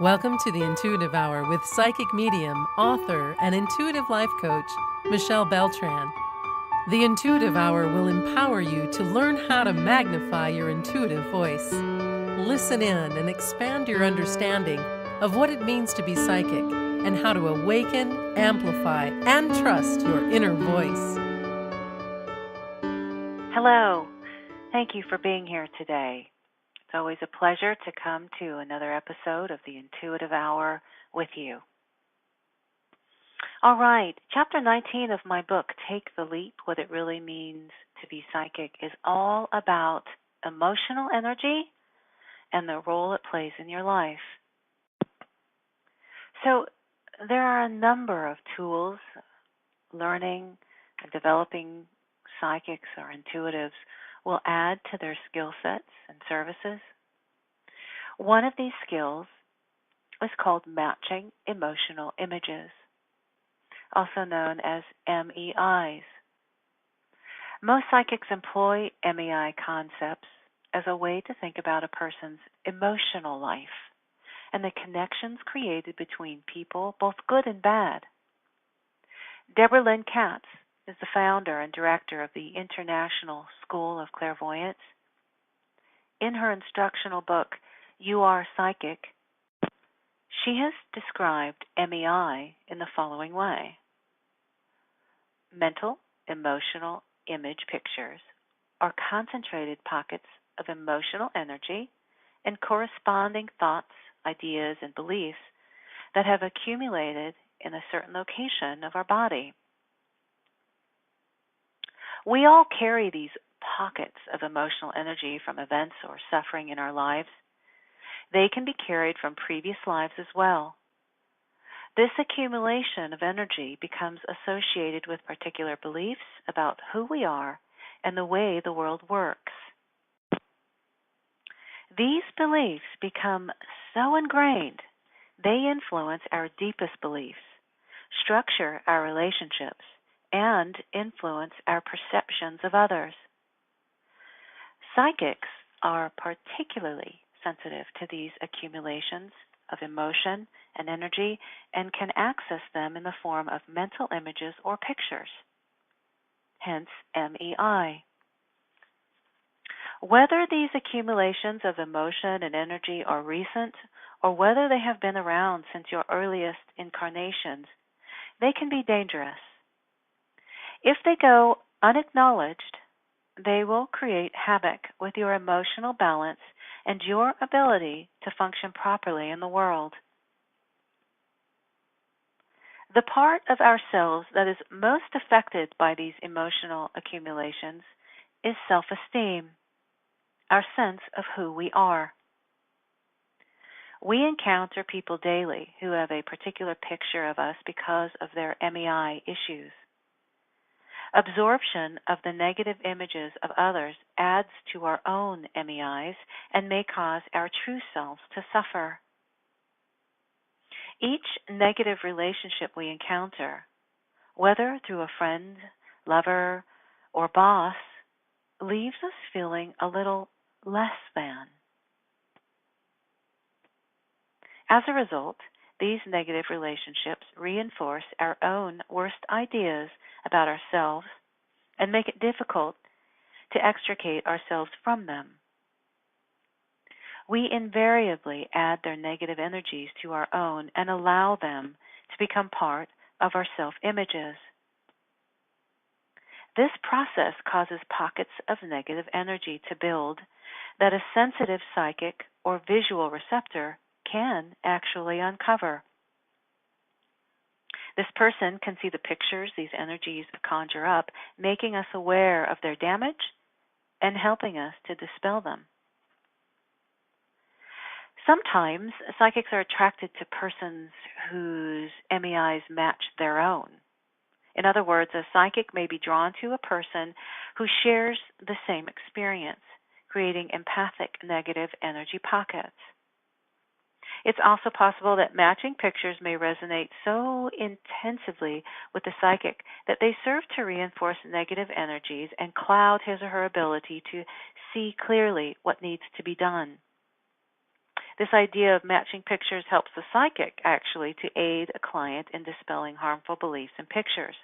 Welcome to the Intuitive Hour with psychic medium, author, and intuitive life coach, Michelle Beltran. The Intuitive Hour will empower you to learn how to magnify your intuitive voice. Listen in and expand your understanding of what it means to be psychic and how to awaken, amplify, and trust your inner voice. Hello. Thank you for being here today. It's always a pleasure to come to another episode of the Intuitive Hour with you. All right, Chapter 19 of my book, Take the Leap, What It Really Means to Be Psychic, is all about emotional energy and the role it plays in your life. So there are a number of tools, learning and developing psychics or intuitives will add to their skill sets and services. One of these skills is called matching emotional images, also known as MEIs. Most psychics employ MEI concepts as a way to think about a person's emotional life and the connections created between people, both good and bad. Deborah Lynn Katz is the founder and director of the International School of Clairvoyance. In her instructional book, You Are Psychic, she has described MEI in the following way. Mental, emotional image pictures are concentrated pockets of emotional energy and corresponding thoughts, ideas, and beliefs that have accumulated in a certain location of our body. We all carry these pockets of emotional energy from events or suffering in our lives. They can be carried from previous lives as well. This accumulation of energy becomes associated with particular beliefs about who we are and the way the world works. These beliefs become so ingrained, they influence our deepest beliefs, structure our relationships, and influence our perceptions of others. Psychics are particularly sensitive to these accumulations of emotion and energy and can access them in the form of mental images or pictures, hence MEI. Whether these accumulations of emotion and energy are recent or whether they have been around since your earliest incarnations, they can be dangerous. If they go unacknowledged, they will create havoc with your emotional balance and your ability to function properly in the world. The part of ourselves that is most affected by these emotional accumulations is self-esteem, our sense of who we are. We encounter people daily who have a particular picture of us because of their MEI issues. Absorption of the negative images of others adds to our own MEIs and may cause our true selves to suffer. Each negative relationship we encounter, whether through a friend, lover, or boss, leaves us feeling a little less than. As a result, these negative relationships reinforce our own worst ideas about ourselves and make it difficult to extricate ourselves from them. We invariably add their negative energies to our own and allow them to become part of our self-images. This process causes pockets of negative energy to build that a sensitive psychic or visual receptor can actually uncover. This person can see the pictures these energies conjure up, making us aware of their damage and helping us to dispel them. Sometimes psychics are attracted to persons whose MEIs match their own. In other words, a psychic may be drawn to a person who shares the same experience, creating empathic negative energy pockets. It's also possible that matching pictures may resonate so intensively with the psychic that they serve to reinforce negative energies and cloud his or her ability to see clearly what needs to be done. This idea of matching pictures helps the psychic actually to aid a client in dispelling harmful beliefs and pictures.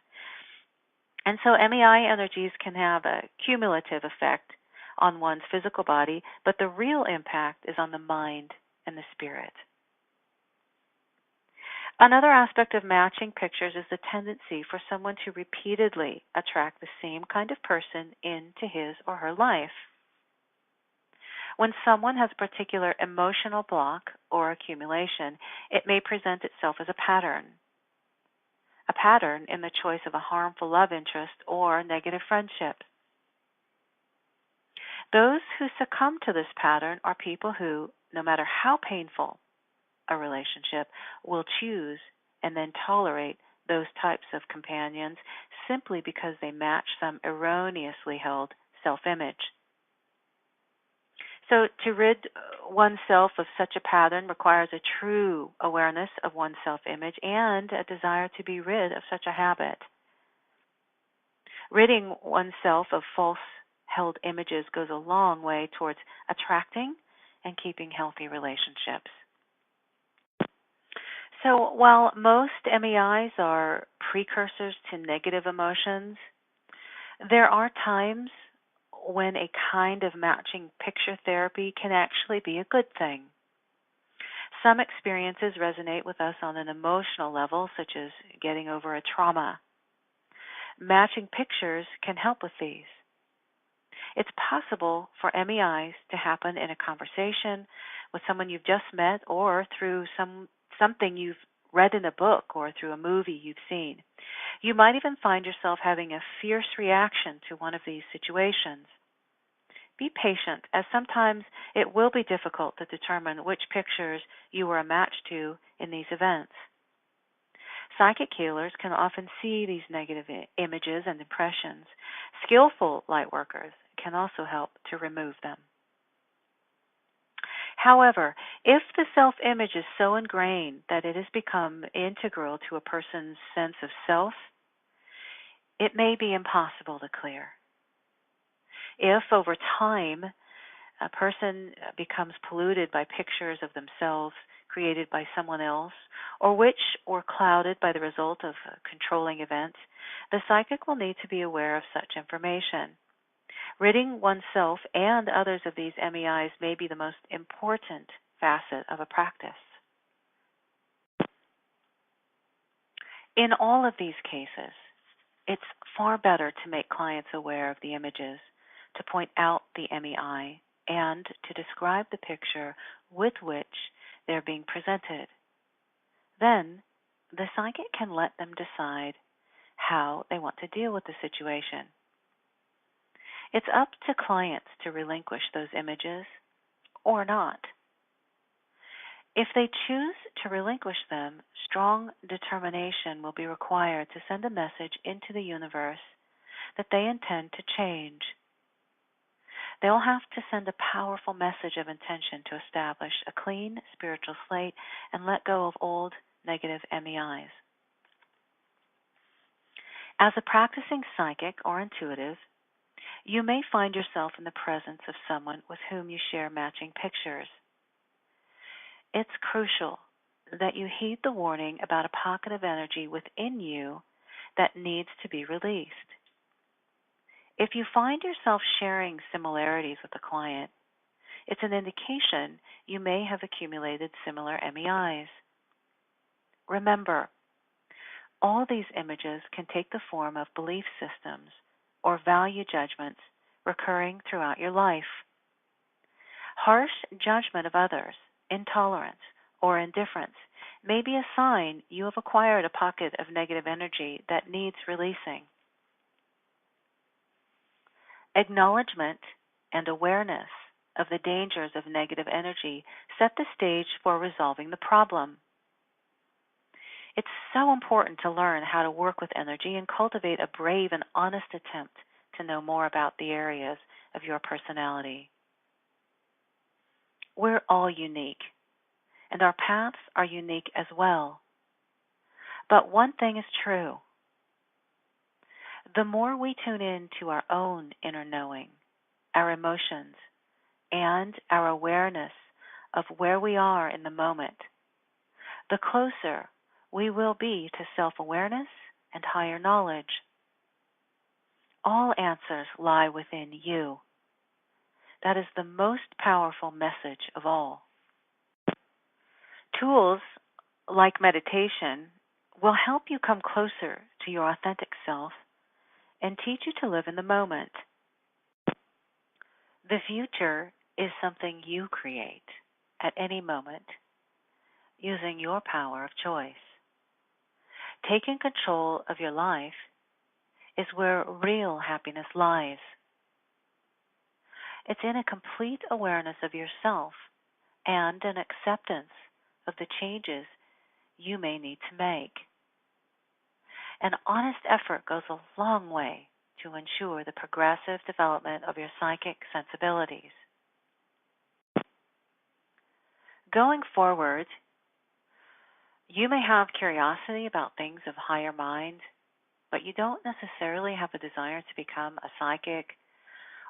And so MEI energies can have a cumulative effect on one's physical body, but the real impact is on the mind and the spirit. Another aspect of matching pictures is the tendency for someone to repeatedly attract the same kind of person into his or her life. When someone has a particular emotional block or accumulation, it may present itself as a pattern in the choice of a harmful love interest or negative friendship. Those who succumb to this pattern are people who, no matter how painful a relationship, will choose and then tolerate those types of companions simply because they match some erroneously held self-image. So to rid oneself of such a pattern requires a true awareness of one's self-image and a desire to be rid of such a habit. Ridding oneself of false held images goes a long way towards attracting and keeping healthy relationships. So while most MEIs are precursors to negative emotions, there are times when a kind of matching picture therapy can actually be a good thing. Some experiences resonate with us on an emotional level, such as getting over a trauma. Matching pictures can help with these. It's possible for MEIs to happen in a conversation with someone you've just met or through something you've read in a book or through a movie you've seen. You might even find yourself having a fierce reaction to one of these situations. Be patient, as sometimes it will be difficult to determine which pictures you were a match to in these events. Psychic healers can often see these negative images and impressions. Skillful light workers can also help to remove them. However, if the self-image is so ingrained that it has become integral to a person's sense of self, it may be impossible to clear. If over time a person becomes polluted by pictures of themselves created by someone else, or which were clouded by the result of controlling events, the psychic will need to be aware of such information. Ridding oneself and others of these MEIs may be the most important facet of a practice. In all of these cases, it's far better to make clients aware of the images, to point out the MEI, and to describe the picture with which they're being presented. Then, the psychic can let them decide how they want to deal with the situation. It's up to clients to relinquish those images or not. If they choose to relinquish them, strong determination will be required to send a message into the universe that they intend to change. They'll have to send a powerful message of intention to establish a clean spiritual slate and let go of old negative MEIs. As a practicing psychic or intuitive, you may find yourself in the presence of someone with whom you share matching pictures. It's crucial that you heed the warning about a pocket of energy within you that needs to be released. If you find yourself sharing similarities with a client, it's an indication you may have accumulated similar MEIs. Remember, all these images can take the form of belief systems or value judgments recurring throughout your life. Harsh judgment of others, intolerance, or indifference may be a sign you have acquired a pocket of negative energy that needs releasing. Acknowledgement and awareness of the dangers of negative energy set the stage for resolving the problem. It's so important to learn how to work with energy and cultivate a brave and honest attempt to know more about the areas of your personality. We're all unique, and our paths are unique as well. But one thing is true. The more we tune in to our own inner knowing, our emotions, and our awareness of where we are in the moment, the closer we will be to self-awareness and higher knowledge. All answers lie within you. That is the most powerful message of all. Tools like meditation will help you come closer to your authentic self and teach you to live in the moment. The future is something you create at any moment using your power of choice. Taking control of your life is where real happiness lies. It's in a complete awareness of yourself and an acceptance of the changes you may need to make. An honest effort goes a long way to ensure the progressive development of your psychic sensibilities. Going forward, you may have curiosity about things of higher mind, but you don't necessarily have a desire to become a psychic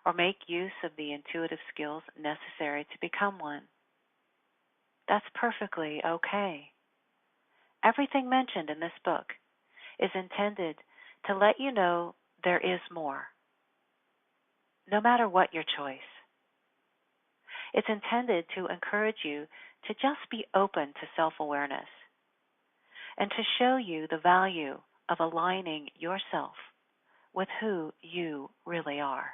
or make use of the intuitive skills necessary to become one. That's perfectly okay. Everything mentioned in this book is intended to let you know there is more, no matter what your choice. It's intended to encourage you to just be open to self-awareness and to show you the value of aligning yourself with who you really are.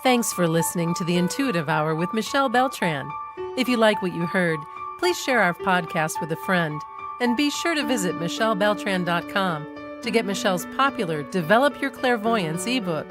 Thanks for listening to the Intuitive Hour with Michelle Beltran. If you like what you heard, please share our podcast with a friend, and be sure to visit michellebeltran.com to get Michelle's popular Develop Your Clairvoyance ebook.